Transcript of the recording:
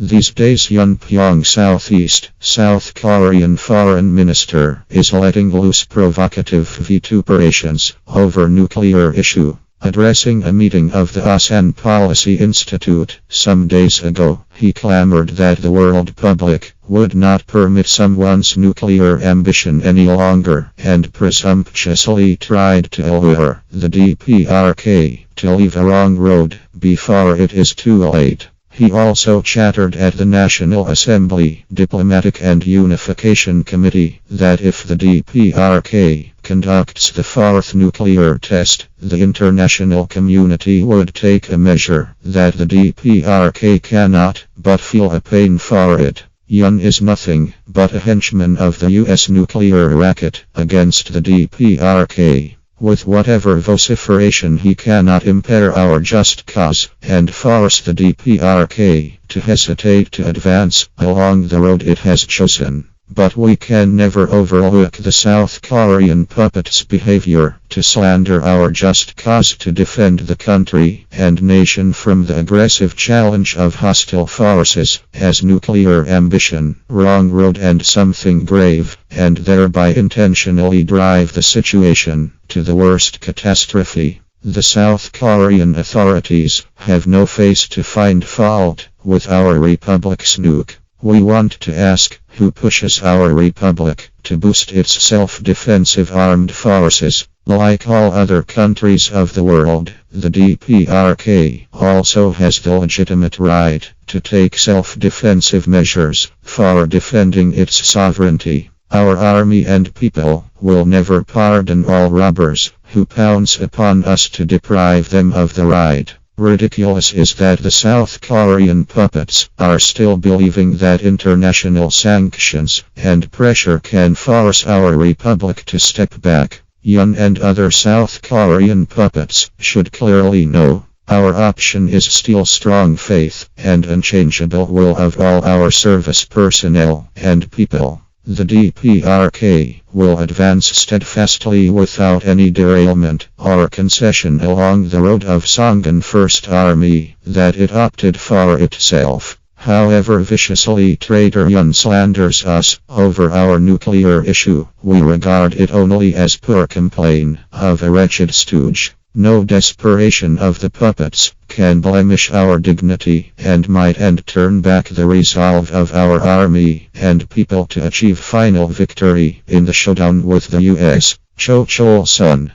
These days Yun Pyong Southeast, South Korean Foreign Minister is letting loose provocative vituperations over nuclear issue. Addressing a meeting of the ASEAN Policy Institute some days ago, he clamored that the world public would not permit someone's nuclear ambition any longer and presumptuously tried to allure the DPRK to leave a wrong road before it is too late. He also chattered at the National Assembly Diplomatic and Unification Committee that if the DPRK conducts the fourth nuclear test, the international community would take a measure that the DPRK cannot but feel a pain for it. Yun is nothing but a henchman of the US nuclear racket against the DPRK. With whatever vociferation he cannot impair our just cause and force the DPRK to hesitate to advance along the road it has chosen. But we can never overlook the South Korean puppet's behavior to slander our just cause to defend the country and nation from the aggressive challenge of hostile forces as nuclear ambition, wrong road and something grave, and thereby intentionally drive the situation to the worst catastrophe. The South Korean authorities have no face to find fault with our republic's nuke. We want to ask, who pushes our republic to boost its self-defensive armed forces? Like all other countries of the world, the DPRK also has the legitimate right to take self-defensive measures for defending its sovereignty. Our army and people will never pardon all robbers who pounce upon us to deprive them of the right. Ridiculous is that the South Korean puppets are still believing that international sanctions and pressure can force our republic to step back. Yun and other South Korean puppets should clearly know our option is still strong faith and unchangeable will of all our service personnel and people. The DPRK will advance steadfastly without any derailment or concession along the road of Songun First Army that it opted for itself. However viciously traitor Yun slanders us over our nuclear issue, we regard it only as poor complaint of a wretched stooge. No desperation of the puppets can blemish our dignity and might and turn back the resolve of our army and people to achieve final victory in the showdown with the US. Cho Chol Sun.